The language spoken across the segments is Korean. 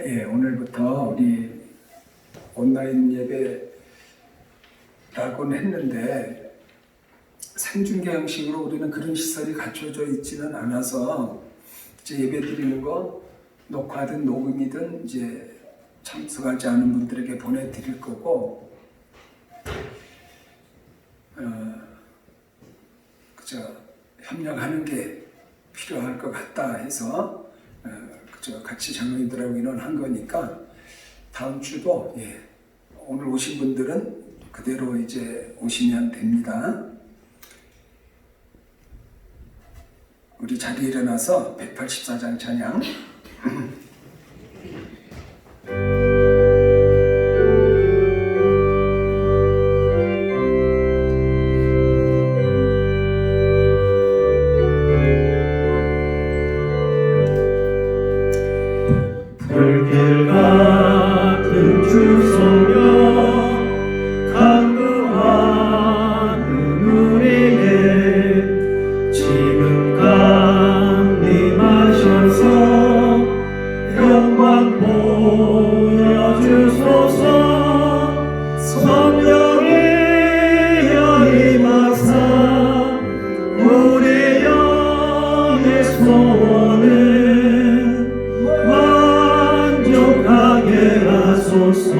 예, 오늘부터 우리 온라인 예배라고는 했는데 생중계 형식으로 우리는 그런 시설이 갖춰져 있지는 않아서 이제 예배 드리는 거 녹화든 녹음이든 이제 참석하지 않은 분들에게 보내드릴 거고, 그저 협력하는 게 필요할 것 같다 해서 그저 같이 장로님들하고 의논한 거니까 다음 주도 오늘 오신 분들은 그대로 이제 오시면 됩니다. 우리 자리에 일어나서 184장 찬양 불길 같은 주 소녀 간구하는 우리에게 지금 강림하셔서 영광 보여주소서. 성령이여 임하사 우리 영의 소원을 만족하게 하소서.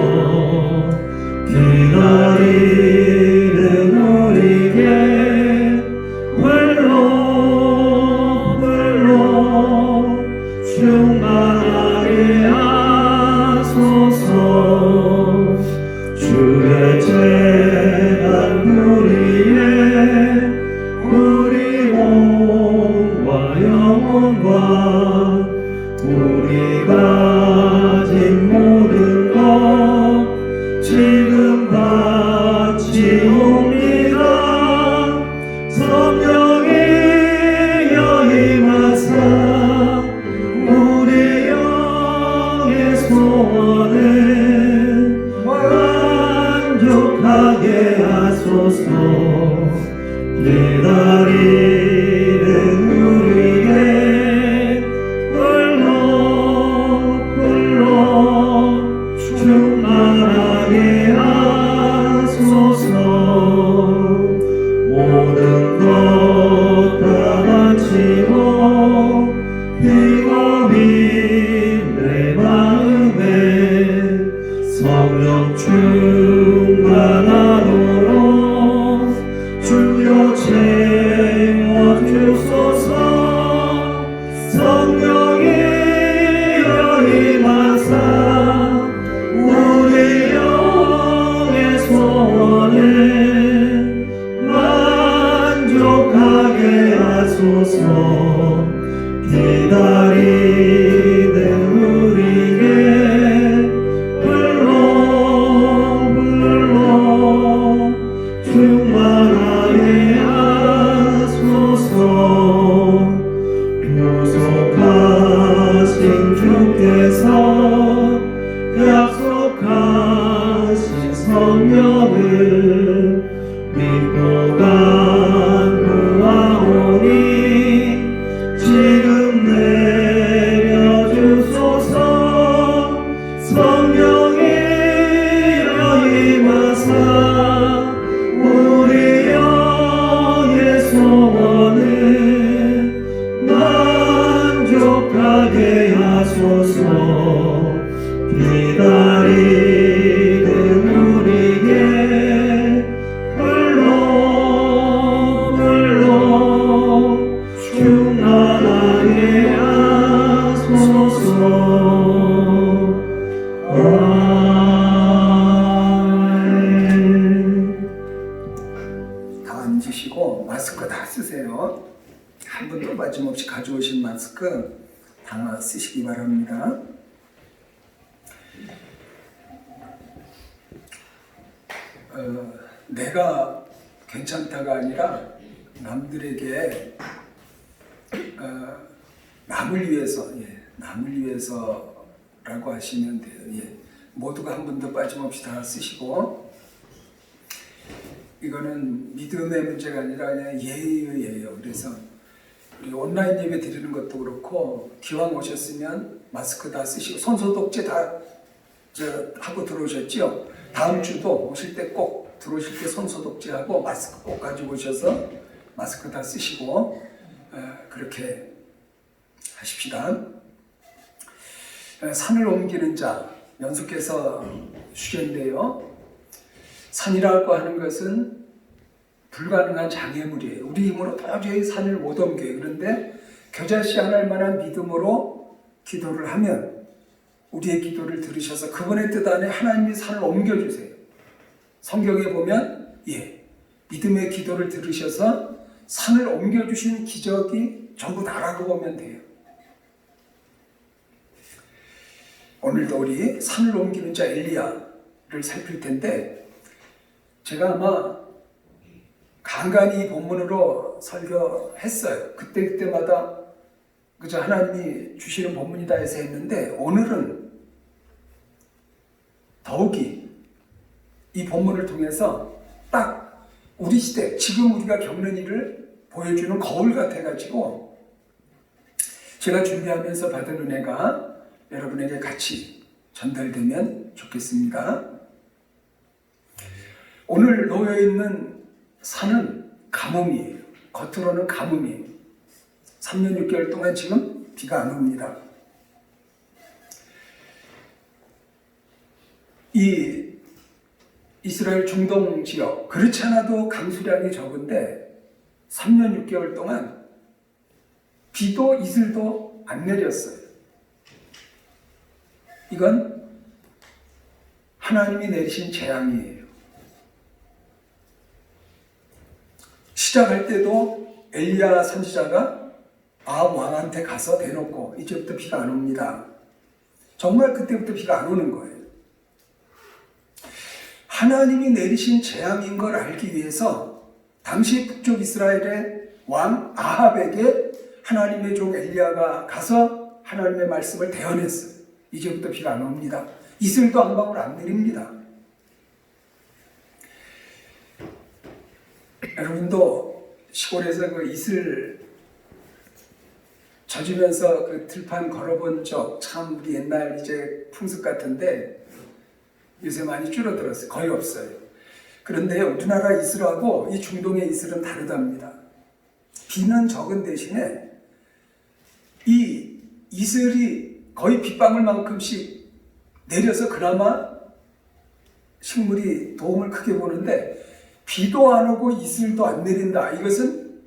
기다리는 우리에게 홀로 충만하게 하소서. 주의 재단 우리의 우리 몸과 영혼과 우리가 가진 모든 것 지금 바치옵니다. 성령이여 임하사 우리 영의 소원을 만족하게 하소서. 기다리는 우리에게 충만하게 하소서. 모든 것 다 바치고 비겁인 내 마음에 성령 충만하도록 주여 채워주소서. 성령이여 임하사 우리 영의 소원을 만족하게 하소서. 기다리는 우리에게 불러 충만하게 하소서. 구속하신 주께서 약속하신 성령을 믿고 간구하오니 지금 내려주소서. 성령이여 임하사 우리 영의 소원을 만족하게 하소서. 기다리는 우리에게 홀로 충만하게 하소서. 다 앉으시고 마스크 다 쓰세요. 한 분도 빠짐없이 가져오신 마스크 다 쓰시기 바랍니다. 내가 괜찮다가 아니라 남들에게 남을 위해서라고 하시면 돼요. 모두가 한 분도 빠짐없이 다 쓰시고, 이거는 믿음의 문제가 아니라 그냥 예의예요. 그래서 우리 온라인 예배 드리는 것도 그렇고 기왕 오셨으면 마스크 다 쓰시고 손소독제 다 하고 들어오셨죠? 다음 주도 오실 때 꼭 들어오실 때 손소독제 하고 마스크 꼭 가지고 오셔서 마스크 다 쓰시고 그렇게 하십시다. 산을 옮기는 자 연속해서 주제인데요. 산이라고 하는 것은 불가능한 장애물이에요. 우리 힘으로 도저히 산을 못 옮겨요. 그런데 겨자씨 하나일 만한 믿음으로 기도를 하면 우리의 기도를 들으셔서 그분의 뜻 안에 하나님이 산을 옮겨주세요. 성경에 보면 믿음의 기도를 들으셔서 산을 옮겨주신 기적이 전부 다라고 보면 돼요. 오늘도 우리 산을 옮기는 자 엘리야를 살필 텐데 제가 아마 간간히 본문으로 설교했어요. 그때마다 그저 하나님이 주시는 본문이다 해서 했는데 오늘은 더욱이 이 본문을 통해서 딱 우리 시대 지금 우리가 겪는 일을 보여주는 거울 같아가지고 제가 준비하면서 받은 은혜가 여러분에게 같이 전달되면 좋겠습니다. 오늘 놓여있는 산은 가뭄이에요. 겉으로는 가뭄이에요. 3년 6개월 동안 지금 비가 안 옵니다. 이 이스라엘 중동 지역 그렇지 않아도 강수량이 적은데 3년 6개월 동안 비도 이슬도 안 내렸어요. 이건 하나님이 내리신 재앙이에요. 시작할 때도 엘리야 선지자가 아합 왕한테 가서 대놓고 이제부터 비가 안 옵니다. 정말 그때부터 비가 안 오는 거예요. 하나님이 내리신 재앙인 걸 알기 위해서 당시 북쪽 이스라엘의 왕 아합에게 하나님의 종 엘리야가 가서 하나님의 말씀을 대언했어요. 이제부터 비가 안 옵니다. 이슬도 한 방울 안 내립니다. 여러분도 시골에서 그 이슬 젖으면서 그 들판 걸어본 적 참 우리 옛날 이제 풍습 같은데 요새 많이 줄어들었어요. 거의 없어요. 그런데 우리나라 이슬하고 이 중동의 이슬은 다르답니다. 비는 적은 대신에 이 이슬이 거의 빗방울만큼씩 내려서 그나마 식물이 도움을 크게 보는데 비도 안 오고 이슬도 안 내린다. 이것은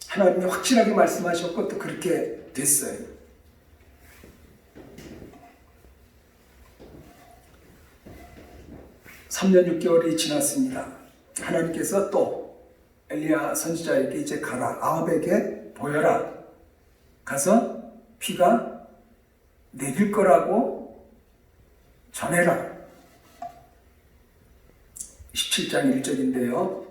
하나님이 확실하게 말씀하셨고 또 그렇게 됐어요. (3년 6개월이) 지났습니다. 하나님께서 또 엘리야 선지자에게 이제 가라. 아합에게 보여라. 가서 비가 내릴 거라고 전해라. 17장 1절인데요.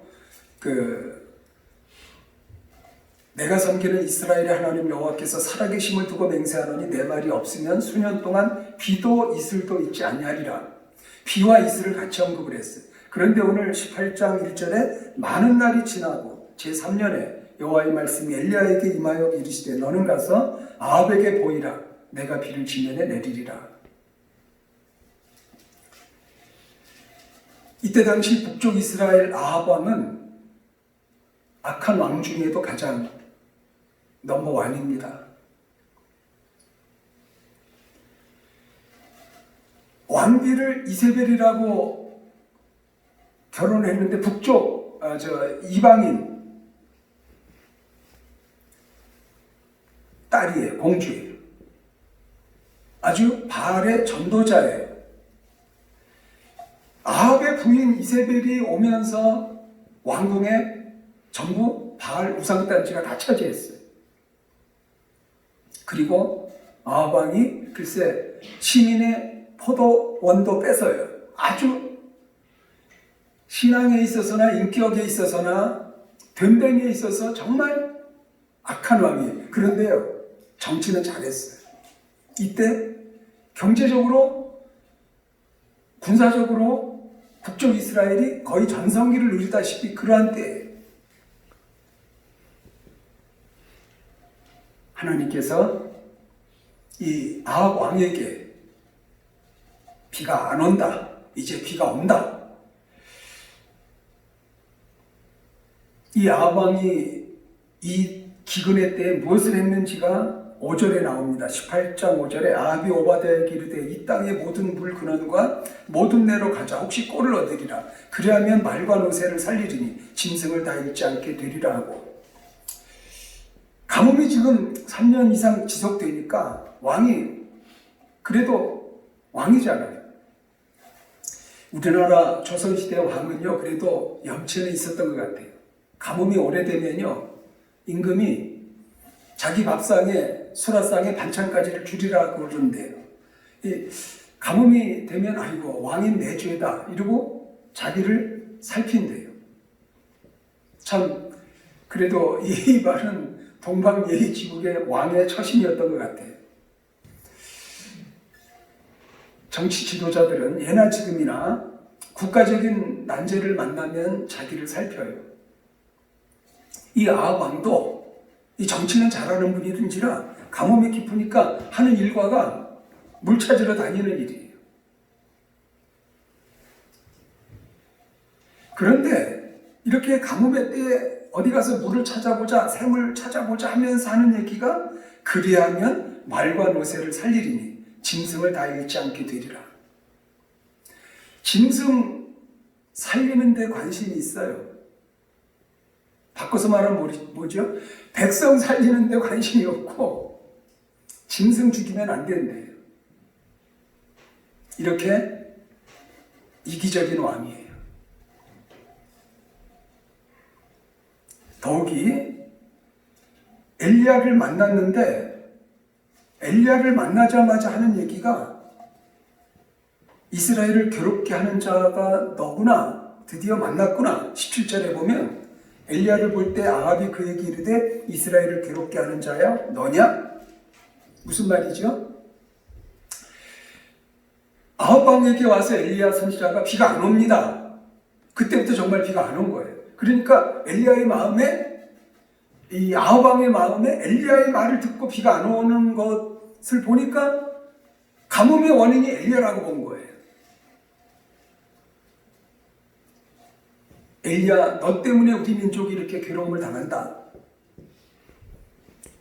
내가 섬기는 이스라엘의 하나님 여호와께서 살아계심을 두고 맹세하노니 내 말이 없으면 수년 동안 비도 이슬도 있지 아니하리라. 비와 이슬을 같이 언급을 했어요. 그런데 오늘 18장 1절에 많은 날이 지나고 제3년에 여호와의 말씀이 엘리야에게 임하여 이르시되 너는 가서 아합에게 보이라. 내가 비를 지면에 내리리라. 이때 당시 북쪽 이스라엘 아합 왕은 악한 왕 중에도 가장 넘버원입니다. 왕비를 이세벨이라고 결혼했는데 북쪽 이방인 딸이에요. 공주예요. 아주 바알의 전도자예요. 아합의 부인 이세벨이 오면서 왕궁에 전부 바알 우상단지가 다 차지했어요. 그리고 아합 왕이 글쎄 시민의 포도원도 뺏어요. 아주 신앙에 있어서나 인격에 있어서나 됨됨이에 있어서 정말 악한 왕이에요. 그런데요, 정치는 잘했어요. 이때 경제적으로 군사적으로 북쪽 이스라엘이 거의 전성기를 누리다시피 그러한 때예요. 하나님께서 이 아합 왕에게 비가 안 온다, 이제 비가 온다. 이 아합 왕이 이 기근의 때에 무엇을 했는지가 5절에 나옵니다. 18장 5절에 아합이 오바댜에게 이르되 이 땅의 모든 물 근원과 모든 내로 가자. 혹시 꼴을 얻으리라. 그리하면 말과 노새를 살리리니 짐승을 다 잃지 않게 되리라 하고, 가뭄이 지금 3년 이상 지속되니까 왕이, 그래도 왕이잖아요. 우리나라 조선시대 왕은요, 그래도 염치는 있었던 것 같아요. 가뭄이 오래되면요, 임금이 자기 밥상에, 수라상에 반찬가지를 줄이라고 그러는데요. 이 가뭄이 되면 아이고 왕인 내 죄다 이러고 자기를 살핀대요. 참 그래도 이 말은 동방예의지국의 왕의 처신이었던 것 같아요. 정치 지도자들은 예나 지금이나 국가적인 난제를 만나면 자기를 살펴요. 이 아합 왕도 이 정치는 잘하는 분이든지라 가뭄이 깊으니까 하는 일과가 물 찾으러 다니는 일이에요. 그런데 이렇게 가뭄의 때에 어디 가서 물을 찾아보자, 샘을 찾아보자 하면서 하는 얘기가 그리하면 말과 노새를 살리리니 짐승을 다 잃지 않게 되리라. 짐승 살리는 데 관심이 있어요. 바꿔서 말하면 뭐죠? 백성 살리는 데 관심이 없고 짐승 죽이면 안 된대요. 이렇게 이기적인 왕이에요. 더욱이 엘리야를 만났는데 엘리야를 만나자마자 하는 얘기가 이스라엘을 괴롭게 하는 자가 너구나, 드디어 만났구나. 17절에 보면 엘리야를 볼 때 아합이 그에게 이르되 이스라엘을 괴롭게 하는 자야 너냐? 무슨 말이죠? 아합 왕에게 와서 엘리야 선지자가 비가 안 옵니다. 그때부터 정말 비가 안 온 거예요. 그러니까 엘리야의 마음에, 이 아합 왕의 마음에 엘리야의 말을 듣고 비가 안 오는 것을 보니까 가뭄의 원인이 엘리야라고 본 거예요. 엘리야, 너 때문에 우리 민족이 이렇게 괴로움을 당한다.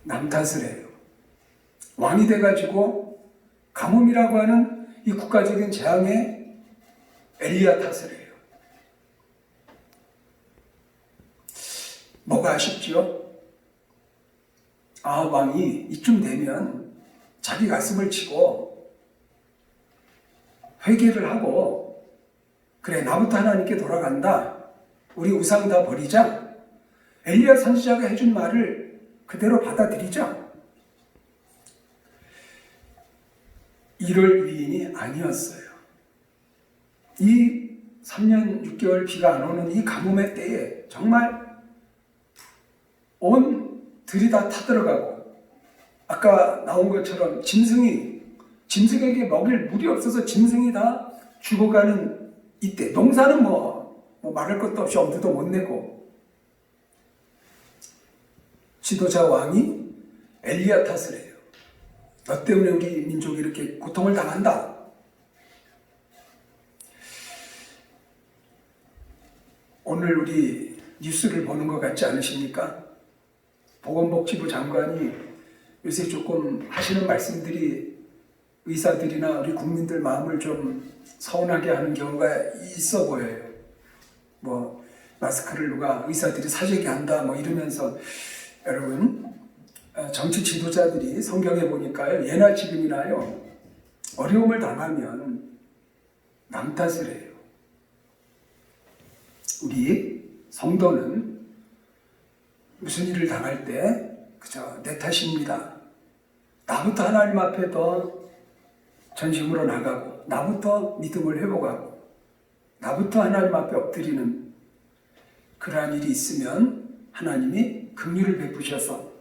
남 탓을 해요. 왕이 돼가지고 가뭄이라고 하는 이 국가적인 재앙에 엘리야 탓을 해요. 뭐가 아쉽지요? 아합 왕이 이쯤 되면 자기 가슴을 치고 회개를 하고, 그래 나부터 하나님께 돌아간다. 우리 우상 다 버리자. 엘리야 선지자가 해준 말을 그대로 받아들이자. 이럴 위인이 아니었어요. 이 3년 6개월 비가 안 오는 이 가뭄의 때에 정말 온 들이 다 타들어가고, 아까 나온 것처럼 짐승에게 먹일 물이 없어서 짐승이 다 죽어가는 이때, 농사는 뭐 말할 것도 없이 엄두도 못 내고, 지도자 왕이 엘리야 탓을 해요. 너 때문에 우리 민족이 이렇게 고통을 당한다. 오늘 우리 뉴스를 보는 것 같지 않으십니까? 보건복지부 장관이 요새 조금 하시는 말씀들이 의사들이나 우리 국민들 마음을 좀 서운하게 하는 경우가 있어 보여요. 뭐 마스크를 누가 의사들이 사재기 한다 뭐 이러면서, 여러분 정치 지도자들이 성경에 보니까요, 예나 지금이나요, 어려움을 당하면 남 탓을 해요. 우리 성도는 무슨 일을 당할 때 그저 내 탓입니다. 나부터 하나님 앞에 더 전심으로 나가고, 나부터 믿음을 회복하고, 나부터 하나님 앞에 엎드리는 그러한 일이 있으면 하나님이 긍휼을 베푸셔서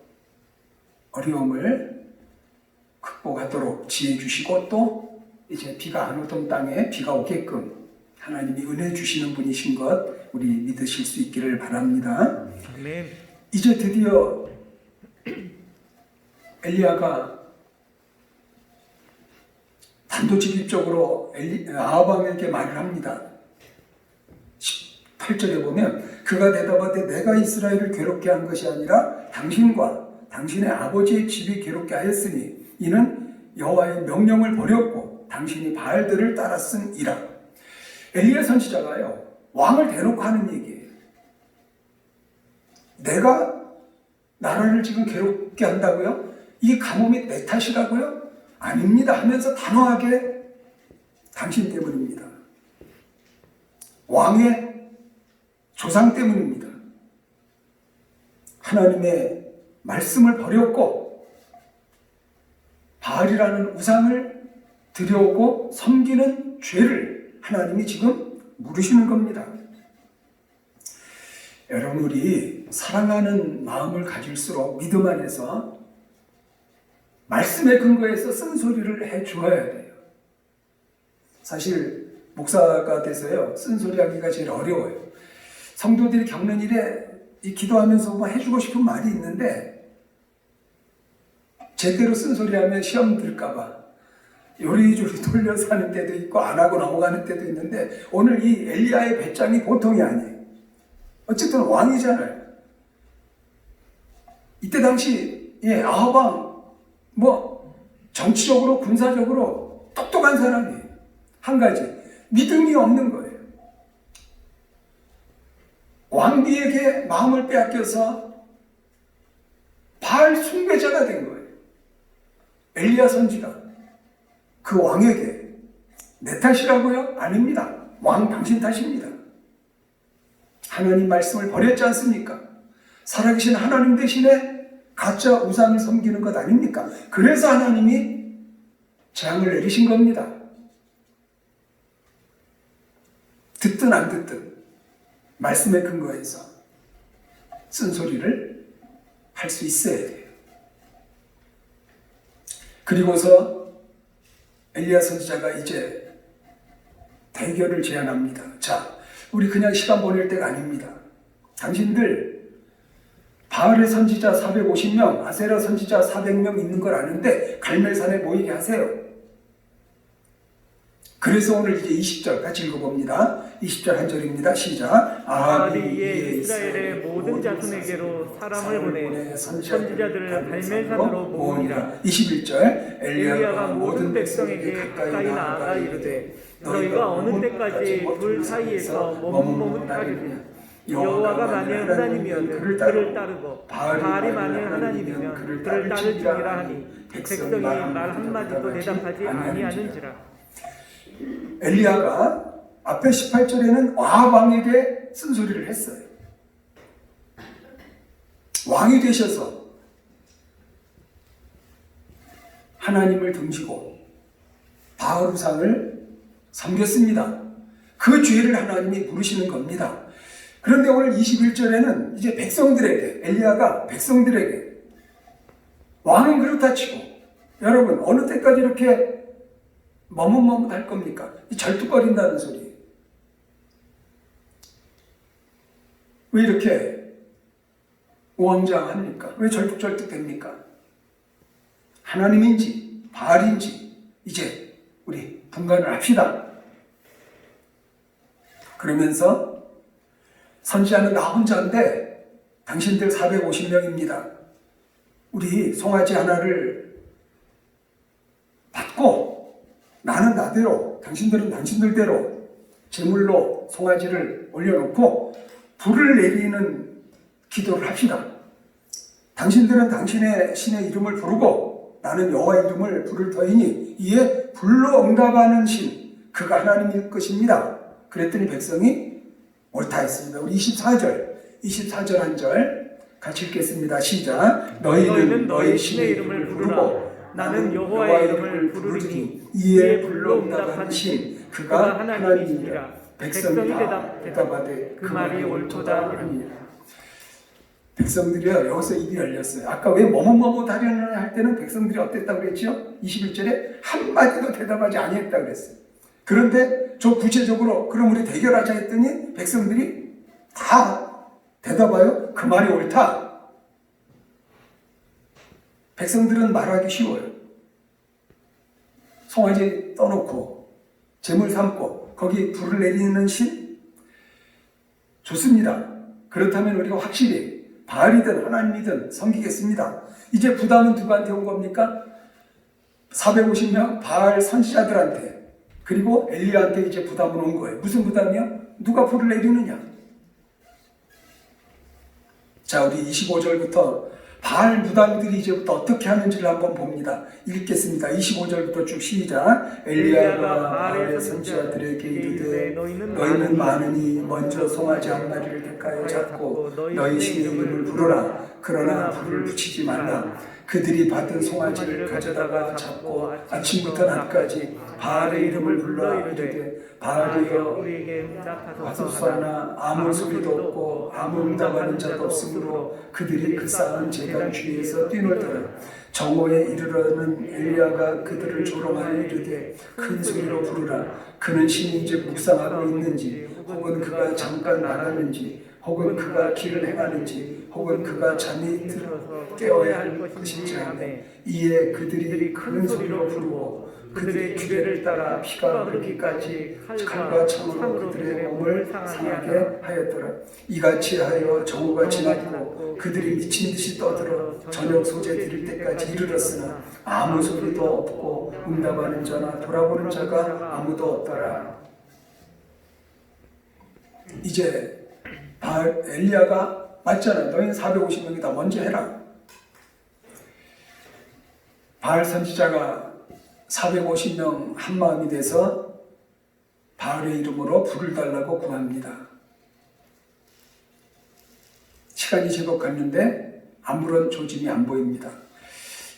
어려움을 극복하도록 지혜 주시고, 또 이제 비가 안 오던 땅에 비가 오게끔 하나님이 은혜 주시는 분이신 것 우리 믿으실 수 있기를 바랍니다. 아멘. 이제 드디어 엘리야가 단도직입적으로 아합왕에게 말을 합니다. 18절에 보면 그가 대답하되 내가 이스라엘을 괴롭게 한 것이 아니라 당신과 당신의 아버지의 집이 괴롭게 하였으니 이는 여호와의 명령을 버렸고 당신이 바알들을 따랐음이라. 엘리야 선지자가요, 왕을 대놓고 하는 얘기예요. 내가 나라를 지금 괴롭게 한다고요? 이 가뭄이 내 탓이라고요? 아닙니다 하면서 단호하게 당신 때문입니다. 왕의 조상 때문입니다. 하나님의 말씀을 버렸고 바알이라는 우상을 들여오고 섬기는 죄를 하나님이 지금 물으시는 겁니다. 여러분, 우리 사랑하는 마음을 가질수록 믿음 안에서 말씀의 근거에서 쓴소리를 해주어야 돼요. 사실 목사가 돼서요, 쓴소리하기가 제일 어려워요. 성도들이 겪는 일에 이 기도하면서 뭐 해주고 싶은 말이 있는데 제대로 쓴소리하면 시험 들까봐 요리조리 돌려서 하는 때도 있고 안 하고 넘어가는 때도 있는데 오늘 이 엘리야의 배짱이 보통이 아니에요. 어쨌든 왕이잖아요. 이때 당시 아합왕 뭐 정치적으로 군사적으로 똑똑한 사람이에요. 한 가지 믿음이 없는 거예요. 왕비에게 마음을 빼앗겨서 바알 숭배자가 된 거예요. 엘리야 선지가 그 왕에게 내 탓이라고요? 아닙니다. 왕 당신 탓입니다. 하나님 말씀을 버렸지 않습니까? 살아계신 하나님 대신에 가짜 우상을 섬기는 것 아닙니까? 그래서 하나님이 재앙을 내리신 겁니다. 듣든 안 듣든 말씀의 근거에서 쓴소리를 할 수 있어야 돼요. 그리고서 엘리야 선지자가 이제 대결을 제안합니다. 자, 우리 그냥 시간 보낼 때가 아닙니다. 당신들 바알의 선지자 450명, 아세라 선지자 400명 있는 걸 아는데 갈멜산에 모이게 하세요. 그래서 오늘 이제 20절 같이 읽어봅니다. 20절 한 절입니다. 시작. 아합이 이에 이스라엘의 모든 자손에게로 사람을 보내 선지자들을 갈멜산으로 모으니라. 21절 엘리야가 모든 백성에게 가까이 나아가 이르되 너희가 어느 때까지 둘 사이에서 머뭇머뭇하리냐. 여호와가 만일 하나님이면 그를 따르고 바알이 만일 하나님이면 그를 따를지니라 하니 백성이 말 한마디도 대답하지 아니하는지라. 엘리야가 앞에 18절에는 아합 왕에게 쓴소리를 했어요. 왕이 되셔서 하나님을 등지고 바알 우상을 섬겼습니다. 그 죄를 하나님이 물으시는 겁니다. 그런데 오늘 21절에는 이제 백성들에게, 엘리야가 백성들에게, 왕은 그렇다 치고 여러분 어느 때까지 이렇게 머뭇머뭇할 겁니까? 절뚝거린다는 소리. 왜 이렇게 우왕좌왕합니까? 왜 절뚝절뚝됩니까? 하나님인지 바알인지 이제 우리 분간을 합시다. 그러면서 선지자는 나 혼자인데 당신들 450명입니다. 우리 송아지 하나를 받고 나는 나대로, 당신들은 당신들대로 제물로 송아지를 올려놓고 불을 내리는 기도를 합시다. 당신들은 당신의 신의 이름을 부르고 나는 여호와 이름을 부를 터이니 이에 불로 응답하는 신, 그가 하나님일 것입니다. 그랬더니 백성이 옳다 했습니다. 우리 24절 한 절 같이 읽겠습니다. 시작. 너희는 너희 신의 이름을 부르고 나는 여호와의 이름을 부르리니 이에 불로 응답한 신, 그가 하나님이니라. 백성이 대답하되 그 말이 옳도다 하니라. 백성들이요, 여기서 입이 열렸어요. 아까 왜 머뭇머뭇하려는 할 때는 백성들이 어땠다고 그랬죠? 21절에 한마디도 대답하지 아니했다고 그랬어요. 그런데 저 구체적으로 그럼 우리 대결하자 했더니 백성들이 다 대답하여 그 말이 옳다. 백성들은 말하기 쉬워요. 송아지 떠놓고 재물 삼고 거기 불을 내리는 신? 좋습니다. 그렇다면 우리가 확실히 바알이든 하나님이든 섬기겠습니다. 이제 부담은 누구한테 온 겁니까? 450명 바알 선지자들한테, 그리고 엘리야한테 이제 부담은 온 거예요. 무슨 부담이요? 누가 불을 내리느냐? 자, 우리 25절부터 바알 무당들이 이제부터 어떻게 하는지를 한번 봅니다. 읽겠습니다. 25절부터 쭉 시작. 엘리야가 바알의 선지자들에게 이르되 너희는 많으니 먼저 송아지 한 마리를 택하여 잡고 너희 신의 이름을 부르라. 그러나 불을 붙이지 말라. 그들이 받은 송아지를 가져다가 잡고 아침부터 낮까지 바알의 이름을 불러 이르되 바알이여 우리에게 응답하소서 하소서나 아무 소리도 없고 아무 응답하는 자도 없으므로 그들이 그 쌓은 제단 주위에서 뛰놀더라. 정오에 이르러는 엘리야가 그들을 조롱하여 이르되 큰 소리로 부르라. 그는 신인지 묵상하고 있는지, 혹은 그가 잠깐 나가는지, 혹은 그가 길을 행하는지, 혹은 그가 잠이 들어 깨어야 할 것인지 하매, 이에 그들이 큰 소리로 부르고 그들의 규례를 따라 피가 흐르기까지 칼과 창으로 그들의 몸을 상하게 하였더라. 이같이 하여 정오가 지났고 그들이 미친 듯이 떠들어 저녁 소재 드릴 때까지 이르렀으나 아무 소리도 없고 응답하는 자나 돌아보는 자가 아무도 없더라. 이제 엘리야가 맞잖아. 너희는 450명이다. 먼저 해라. 바알 선지자가 450명 한 마음이 돼서 바알의 이름으로 불을 달라고 구합니다. 시간이 제법 갔는데 아무런 조짐이 안 보입니다.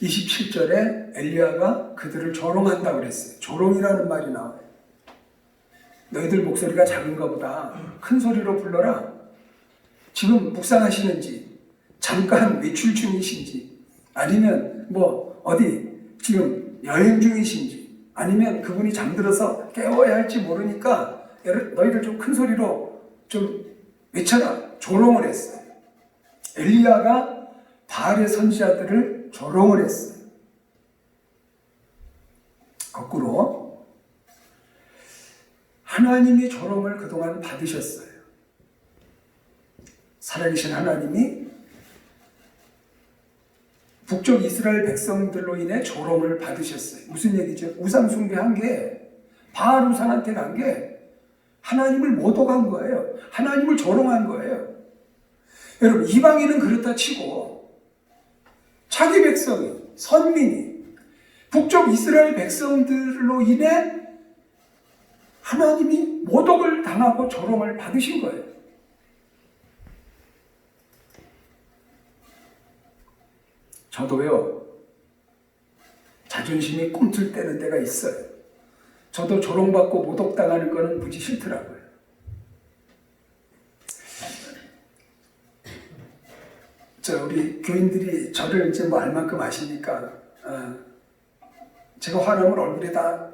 27절에 엘리야가 그들을 조롱한다고 그랬어요. 조롱이라는 말이 나와요. 너희들 목소리가 작은가 보다. 큰 소리로 불러라. 지금 묵상하시는지, 잠깐 외출 중이신지, 아니면 어디 지금 여행 중이신지, 아니면 그분이 잠들어서 깨워야 할지 모르니까 너희들 좀 큰 소리로 좀 외쳐라. 조롱을 했어요. 엘리야가 바알의 선지자들을 조롱을 했어요. 거꾸로 하나님이 조롱을 그동안 받으셨어요. 살아계신 하나님이 북쪽 이스라엘 백성들로 인해 조롱을 받으셨어요. 무슨 얘기죠? 우상 숭배한 게, 바알 우상한테 간 게 하나님을 모독한 거예요. 하나님을 조롱한 거예요. 여러분, 이방인은 그렇다 치고 자기 백성이, 선민이 북쪽 이스라엘 백성들로 인해 하나님이 모독을 당하고 조롱을 받으신 거예요. 저도요, 자존심이 꿈틀대는 때가 있어요. 저도 조롱받고 모독당하는 거는 무지 싫더라고요. 우리 교인들이 저를 이제 알 만큼 아시니까, 제가 화나면 얼굴에 다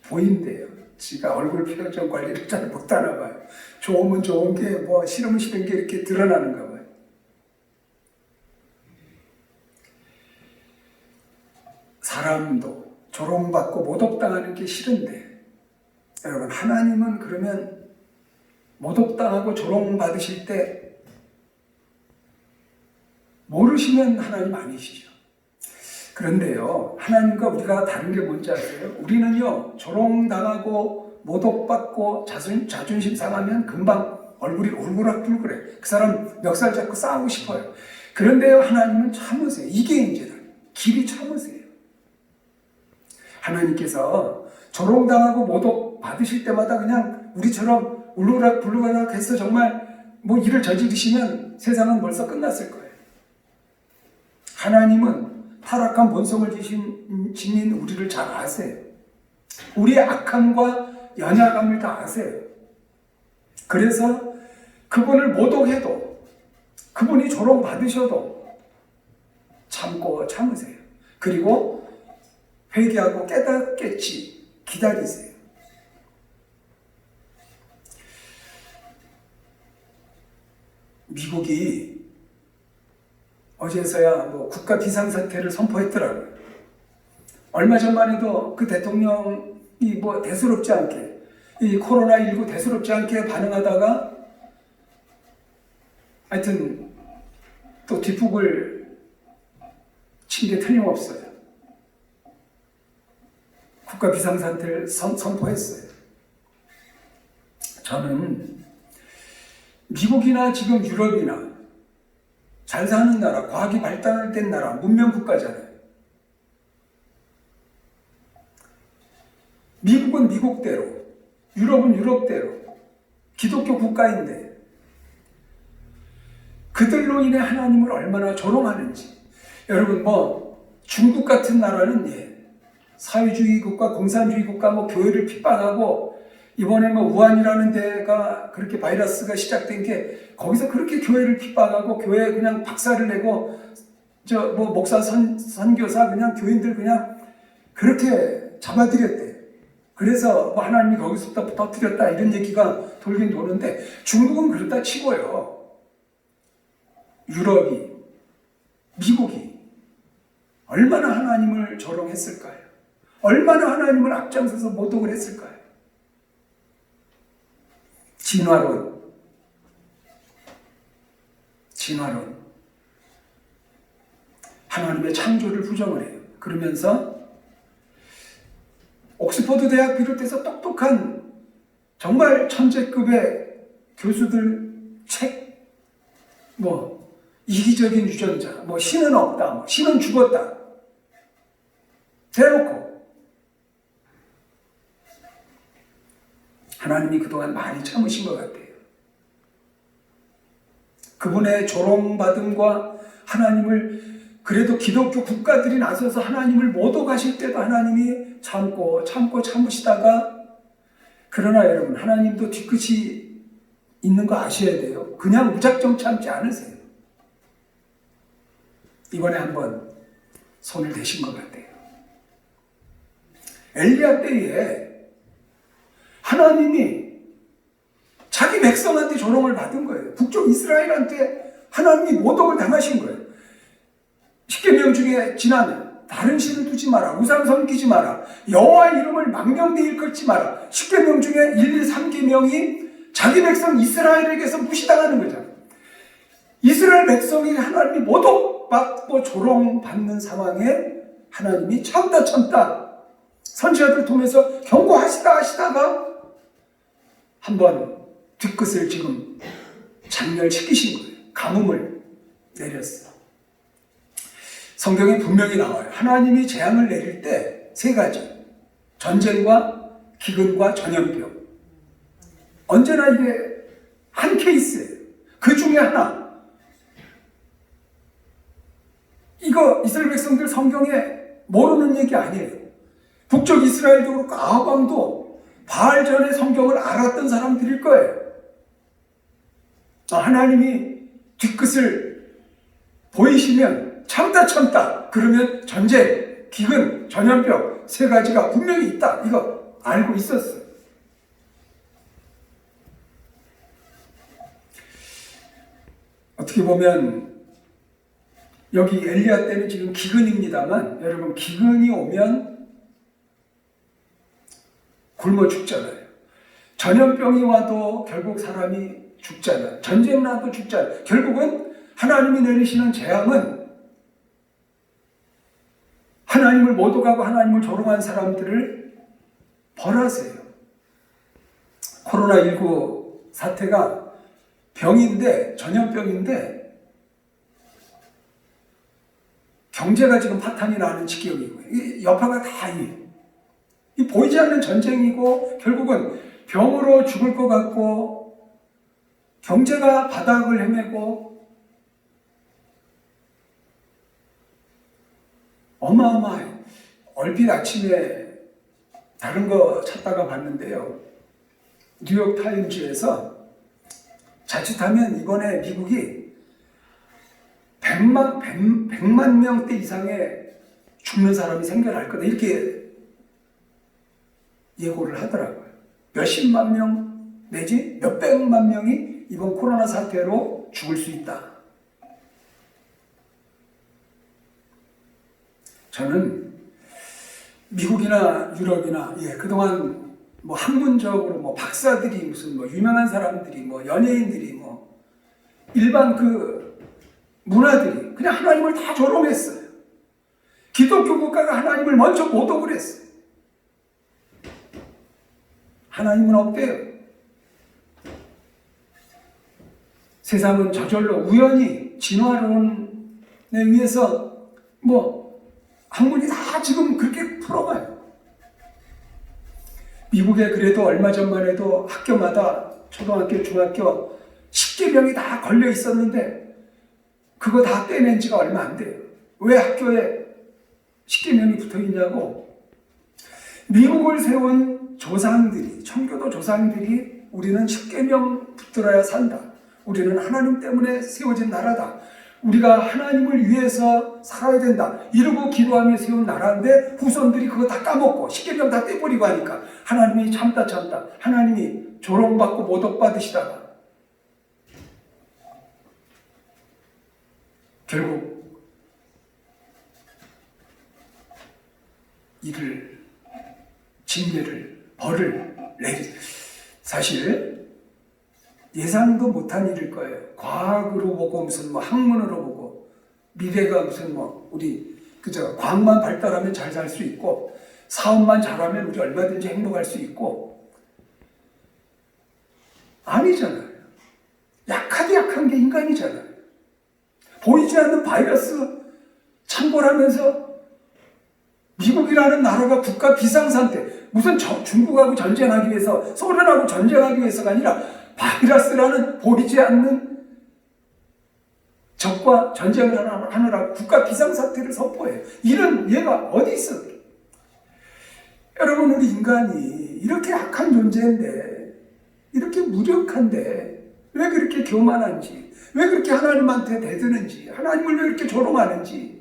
보인대요. 제가 얼굴 표정 관리를 잘 못하나 봐요. 좋으면 좋은 게, 싫으면 싫은 게 이렇게 드러나는가 봐요. 사람도 조롱받고 모독당하는 게 싫은데, 여러분, 하나님은 그러면 모독당하고 조롱받으실 때 모르시면 하나님 아니시죠. 그런데요, 하나님과 우리가 다른 게 뭔지 아세요? 우리는요, 조롱당하고 모독받고 자존심 상하면 금방 얼굴이 울그락불그래. 그 사람 멱살 잡고 싸우고 싶어요. 그런데요, 하나님은 참으세요. 이게 이제 길이 참으세요. 하나님께서 조롱당하고 모독 받으실 때마다 그냥 우리처럼 울그락불그락 해서 정말 일을 저지르시면 세상은 벌써 끝났을 거예요. 하나님은 타락한 본성을 지닌 우리를 잘 아세요. 우리의 악함과 연약함을 다 아세요. 그래서 그분을 모독해도, 그분이 조롱받으셔도 참고 참으세요. 그리고 회개하고 깨닫겠지 기다리세요. 미국이 어제서야 뭐 국가 비상사태를 선포했더라고요. 얼마 전만 해도 그 대통령이 뭐 대수롭지 않게 이 코로나19 대수롭지 않게 반응하다가 하여튼 또 뒷북을 친 게 틀림없어요. 국가 비상사태를 선포했어요. 저는 미국이나 지금 유럽이나 잘 사는 나라, 과학이 발달된 나라, 문명 국가잖아요. 미국은 미국대로, 유럽은 유럽대로 기독교 국가인데 그들로 인해 하나님을 얼마나 조롱하는지. 여러분 뭐 중국 같은 나라는 사회주의 국가, 공산주의 국가, 뭐 교회를 핍박하고 이번에 뭐 우한이라는 데가 그렇게 바이러스가 시작된 게 거기서 그렇게 교회를 핍박하고 교회 그냥 박살을 내고 저 뭐 목사 선교사 그냥 교인들 그냥 그렇게 잡아들였대. 그래서 뭐 하나님이 거기서부터 터뜨렸다 이런 얘기가 돌긴 도는데 중국은 그렇다 치고요. 유럽이, 미국이 얼마나 하나님을 조롱했을까요? 얼마나 하나님을 앞장서서 모독을 했을까요? 진화론. 하나님의 창조를 부정을 해요. 그러면서 옥스퍼드 대학 비롯해서 똑똑한 정말 천재급의 교수들 책, 뭐 이기적인 유전자, 뭐 신은 없다, 뭐 신은 죽었다 대놓고 하나님이 그동안 많이 참으신 것 같아요. 그분의 조롱받음과 하나님을 그래도 기독교 국가들이 나서서 하나님을 모독하실 때도 하나님이 참으시다가 그러나 여러분 하나님도 뒤끝이 있는 거 아셔야 돼요. 그냥 무작정 참지 않으세요. 이번에 한번 손을 대신 것 같아요. 엘리야 때에 하나님이 자기 백성한테 조롱을 받은 거예요. 북쪽 이스라엘한테 하나님이 모독을 당하신 거예요. 십계명 중에 지난 다른 신을 두지 마라, 우상 섬기지 마라, 여호와 이름을 망령되이 일컫지 마라. 십계명 중에 1, 2, 3계명이 자기 백성 이스라엘에게서 무시당하는 거잖아요. 이스라엘 백성이 하나님이 모독받고 조롱받는 상황에 하나님이 참다 선지자들을 통해서 경고하시다가 한번 뒤끝을 지금 장렬시키신 거예요. 가뭄을 내렸어. 성경에 분명히 나와요. 하나님이 재앙을 내릴 때 세 가지. 전쟁과 기근과 전염병. 언제나 이게 한 케이스예요. 그 중에 하나. 이거 이스라엘 백성들 성경에 모르는 얘기 아니에요. 북쪽 이스라엘도 그렇고 아합 왕도 바알 전에 성경을 알았던 사람들일 거예요. 하나님이 뒤끝을 보이시면 참다 그러면 전쟁, 기근, 전염병 세 가지가 분명히 있다. 이거 알고 있었어요. 어떻게 보면 여기 엘리야 때는 지금 기근입니다만 여러분 기근이 오면 굶어 죽잖아요. 전염병이 와도 결국 사람이 죽잖아요. 전쟁 나도 죽잖아요. 결국은 하나님이 내리시는 재앙은 하나님을 모독하고 하나님을 조롱한 사람들을 벌하세요. 코로나19 사태가 병인데 전염병인데 경제가 지금 파탄이 나는 지경이고 이 여파가 다 이 보이지 않는 전쟁이고 결국은 병으로 죽을 것 같고 경제가 바닥을 헤매고 어마어마해. 얼핏 아침에 다른 거 찾다가 봤는데요. 뉴욕 타임즈에서 자칫하면 이번에 미국이 100만 명대 이상의 죽는 사람이 생겨날 거다. 이렇게 예고를 하더라고요. 몇십만 명 내지 몇백만 명이 이번 코로나 사태로 죽을 수 있다. 저는 미국이나 유럽이나 그동안 뭐 학문적으로 뭐 박사들이 무슨 뭐 유명한 사람들이 뭐 연예인들이 뭐 일반 그 문화들이 그냥 하나님을 다 조롱했어요. 기독교 국가가 하나님을 먼저 모독을 했어요. 하나님은 없대요. 세상은 저절로 우연히 진화론에 의해서 뭐 학문이 다 지금 그렇게 풀어가요. 미국에 그래도 얼마 전만 해도 학교마다 초등학교, 중학교 십계명이 다 걸려 있었는데 그거 다 떼낸 지가 얼마 안 돼요. 왜 학교에 십계명이 붙어 있냐고. 미국을 세운 조상들이, 청교도 조상들이 우리는 십계명 붙들어야 산다. 우리는 하나님 때문에 세워진 나라다. 우리가 하나님을 위해서 살아야 된다. 이러고 기도하며 세운 나라인데 후손들이 그거 다 까먹고 십계명 다 떼버리고 하니까 하나님이 참다 하나님이 조롱받고 모독받으시다가 결국 이를 징계를 벌을 내리. 사실 예상도 못한 일일 거예요. 과학으로 보고 무슨 뭐 학문으로 보고 미래가 무슨 뭐 우리 그저 과학만 발달하면 잘 살 수 있고 사업만 잘하면 우리 얼마든지 행복할 수 있고 아니잖아요. 약하디 약한 게 인간이잖아요. 보이지 않는 바이러스 창궐하면서 미국이라는 나라가 국가 비상상태, 무슨 중국하고 전쟁하기 위해서, 소련하고 전쟁하기 위해서가 아니라 바이러스라는 보이지 않는 적과 전쟁을 하느라 국가 비상사태를 선포해요. 이런 예가 어디 있어? 여러분, 우리 인간이 이렇게 악한 존재인데, 이렇게 무력한데, 왜 그렇게 교만한지, 왜 그렇게 하나님한테 대드는지, 하나님을 왜 그렇게 조롱하는지,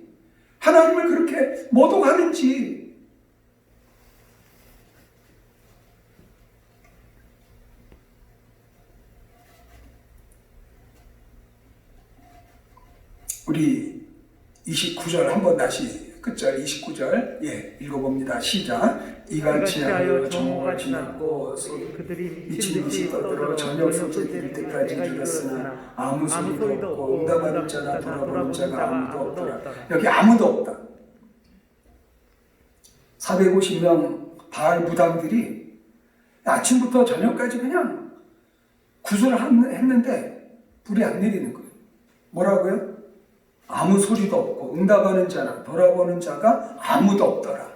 하나님을 그렇게 모독하는지. 우리 29절 한번 다시 끝절 29절 읽어봅니다. 시작. 이같이 하여 정오가 지났고 그들이 미친 듯이 떠들어 저녁 소재 될 때까지 이르렀으나 아무 소리도 없고 응답하는 자나 돌아보는 자가 아무도 없더라. 여기 아무도 없다. 450명 바알 무당들이 아침부터 저녁까지 그냥 구슬을 했는데 불이 안 내리는 거예요. 뭐라고요? 아무 소리도 없고 응답하는 자나 돌아보는 자가 아무도 없더라.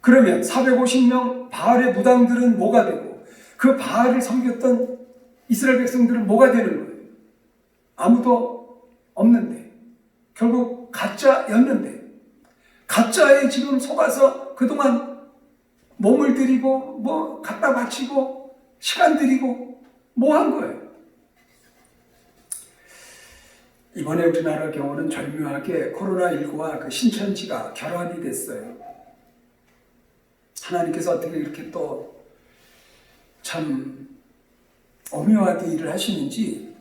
그러면 450명 바알의 무당들은 뭐가 되고 그 바알을 섬겼던 이스라엘 백성들은 뭐가 되는 거예요? 아무도 없는데 결국 가짜였는데 가짜에 지금 속아서 그동안 몸을 들이고 뭐 갖다 바치고 시간 들이고 뭐 한 거예요? 이번에 우리나라 경우는 절묘하게 코로나19와 그 신천지가 결합이 됐어요. 하나님께서 어떻게 이렇게 또 참 오묘하게 일을 하시는지.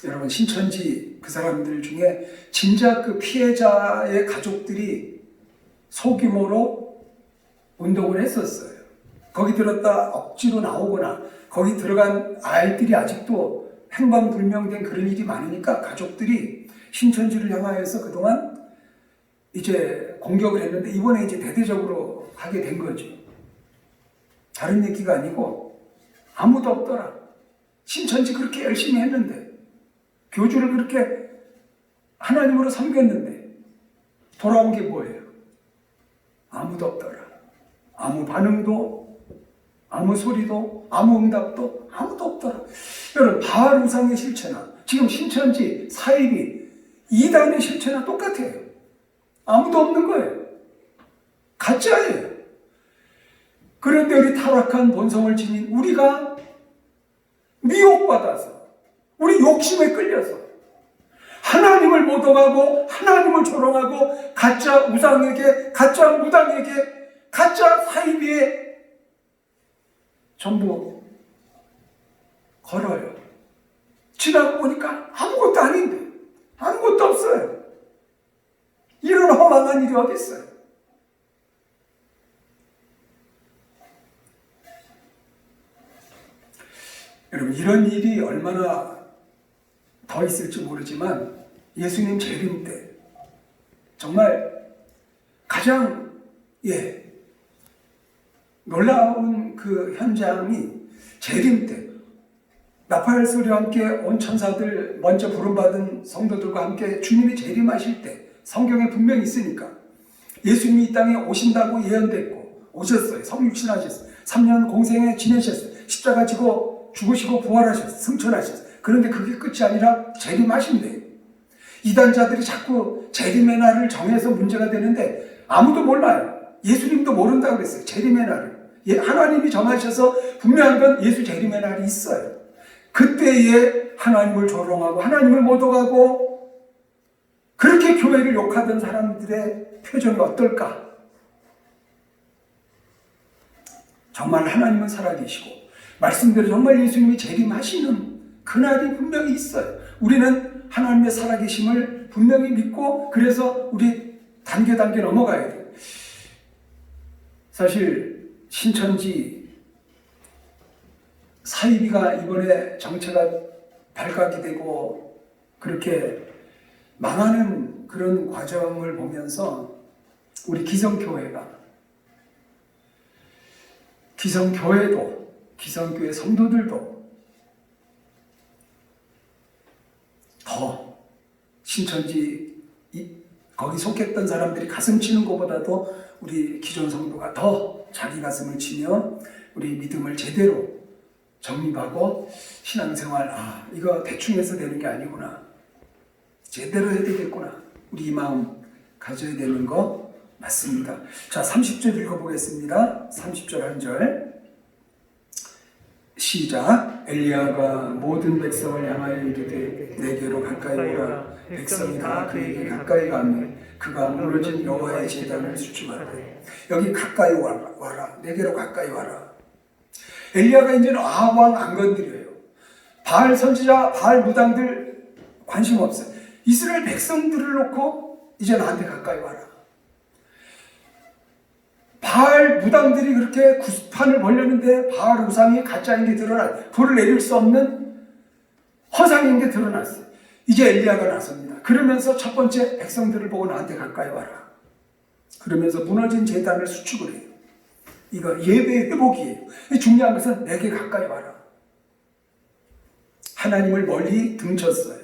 여러분, 신천지 그 사람들 중에 진짜 그 피해자의 가족들이 소규모로 운동을 했었어요. 거기 들었다 억지로 나오거나 거기 들어간 아이들이 아직도 행방불명된 그런 일이 많으니까 가족들이 신천지를 향하여서 그동안 이제 공격을 했는데 이번에 이제 대대적으로 하게 된 거죠. 다른 얘기가 아니고 아무도 없더라. 신천지 그렇게 열심히 했는데 교주를 그렇게 하나님으로 섬겼는데 돌아온 게 뭐예요? 아무도 없더라. 아무 반응도, 아무 소리도, 아무 응답도 아무도 없더라. 여러분, 바알 우상의 실체나 지금 신천지, 사이비, 이단의 실체나 똑같아요. 아무도 없는 거예요. 가짜예요. 그런데 우리 타락한 본성을 지닌 우리가 미혹받아서 우리 욕심에 끌려서 하나님을 모독하고 하나님을 조롱하고 가짜 우상에게, 가짜 무당에게, 가짜 사이비에 전부 걸어요. 지나고 보니까 아무것도 아닌데, 아무것도 없어요. 만한 일이 어디 있어요? 여러분, 이런 일이 얼마나 더 있을지 모르지만 예수님 재림 때 정말 가장 놀라운 그 현장이 재림 때 나팔 소리와 함께 온 천사들 먼저 부름받은 성도들과 함께 주님이 재림하실 때 성경에 분명히 있으니까 예수님이 이 땅에 오신다고 예언됐고 오셨어요. 성육신하셨어요. 3년 공생에 지내셨어요. 십자가 지고 죽으시고 부활하셨어요. 승천하셨어요. 그런데 그게 끝이 아니라 재림하신대요. 이단자들이 자꾸 재림의 날을 정해서 문제가 되는데 아무도 몰라요. 예수님도 모른다고 그랬어요. 재림의 날을. 하나님이 정하셔서 분명한 건 예수 재림의 날이 있어요. 그때에 하나님을 조롱하고 하나님을 모독하고 그렇게 교회를 욕하던 사람들의 표정이 어떨까? 정말 하나님은 살아계시고 말씀대로 정말 예수님이 재림하시는 그날이 분명히 있어요. 우리는 하나님의 살아계심을 분명히 믿고 그래서 우리 단계 넘어가야 돼요. 사실 신천지 사이비가 이번에 정체가 발각이 되고 그렇게 망하는 그런 과정을 보면서 우리 기성교회도 기성교회 성도들도 더 신천지 거기 속했던 사람들이 가슴 치는 것보다도 우리 기존 성도가 더 자기 가슴을 치며 우리 믿음을 제대로 정립하고 신앙생활 이거 대충 해서 되는 게 아니구나. 제대로 해야 되겠구나. 우리 이 마음 가져야 되는 거 맞습니다. 자, 30절 읽어보겠습니다. 30절 한 절. 시작. 엘리야가 모든 백성을 향하여 이르되 내게로 가까이 오라. 백성이 다 그에게 가까이 가면 그가 무너진 여호와의 제단을 수축하되. 여기 가까이 와라. 내게로 가까이 와라. 엘리야가 이제는 아합 왕 안 건드려요. 바알 선지자, 바알 무당들 관심 없어요. 이스라엘 백성들을 놓고 이제 나한테 가까이 와라. 바알 무당들이 그렇게 구판을 벌렸는데 바알 우상이 가짜인 게 드러났어요. 불을 내릴 수 없는 허상인 게 드러났어요. 이제 엘리야가 나섭니다. 그러면서 첫 번째 백성들을 보고 나한테 가까이 와라. 그러면서 무너진 제단을 수축을 해요. 이거 예배의 회복이에요. 중요한 것은 내게 가까이 와라. 하나님을 멀리 등쳤어요.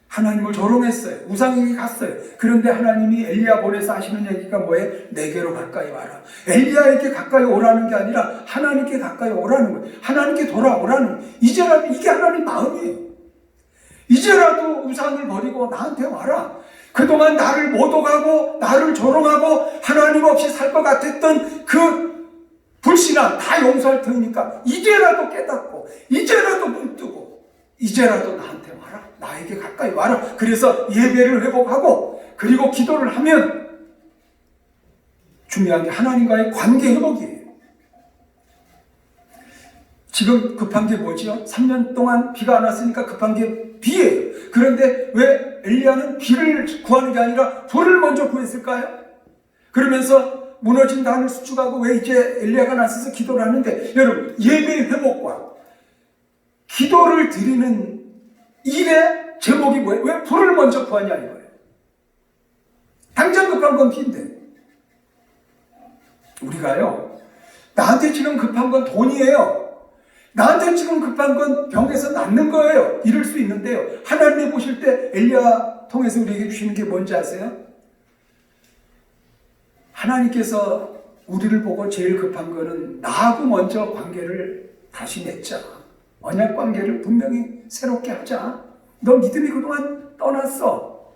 하나님을 조롱했어요. 우상에게 갔어요. 그런데 하나님이 엘리야 보내서 하시는 얘기가 뭐예요? 내게로 가까이 와라. 엘리야에게 가까이 오라는 게 아니라 하나님께 가까이 오라는 거예요. 하나님께 돌아오라는 거예요. 이제라도 이게 하나님 마음이에요. 이제라도 우상을 버리고 나한테 와라. 그동안 나를 모독하고 나를 조롱하고 하나님 없이 살 것 같았던 그 불신앙 다 용서할 테니까 이제라도 깨닫고 이제라도 눈 뜨고 이제라도 나한테 와라. 나에게 가까이 와라. 그래서 예배를 회복하고 그리고 기도를 하면 중요한 게 하나님과의 관계 회복이에요. 지금 급한 게 뭐지요? 3년 동안 비가 안 왔으니까 급한 게 비예요. 그런데 왜 엘리야는 비를 구하는 게 아니라 불을 먼저 구했을까요? 그러면서 무너진 단을 수축하고 왜 이제 엘리야가 나서서 기도를 하는데 여러분 예배의 회복과 기도를 드리는 일의 제목이 뭐예요? 왜 불을 먼저 구하냐 이거예요. 당장 급한 건 비인데 우리가요 나한테 지금 급한 건 돈이에요. 나한테 지금 급한 건 병에서 낫는 거예요. 이럴 수 있는데요. 하나님이 보실 때 엘리야 통해서 우리에게 주시는 게 뭔지 아세요? 하나님께서 우리를 보고 제일 급한 거는 나하고 먼저 관계를 다시 맺자. 언약 관계를 분명히 새롭게 하자. 너 믿음이 그동안 떠났어.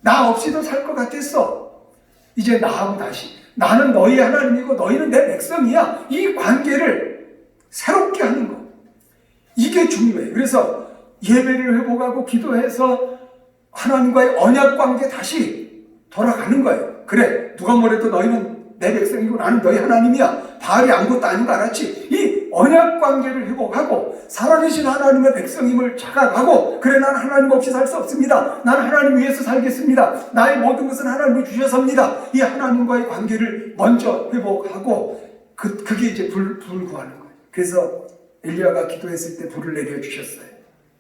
나 없이도 살 것 같았어. 이제 나하고 다시. 나는 너희 하나님이고 너희는 내 백성이야. 이 관계를 새롭게 하는 거. 이게 중요해요. 그래서 예배를 회복하고 기도해서 하나님과의 언약 관계 다시 돌아가는 거예요. 그래, 누가 뭐래도 너희는 내 백성이고 나는 너희 하나님이야. 바알이 아무것도 아닌 거 알았지? 이 언약 관계를 회복하고 살아계신 하나님의 백성임을 자각하고 그래 난 하나님 없이 살 수 없습니다. 난 하나님 위해서 살겠습니다. 나의 모든 것은 하나님이 주셔서입니다. 이 하나님과의 관계를 먼저 회복하고 그게 이제 불 구하는 거예요. 그래서 엘리야가 기도했을 때 불을 내려 주셨어요.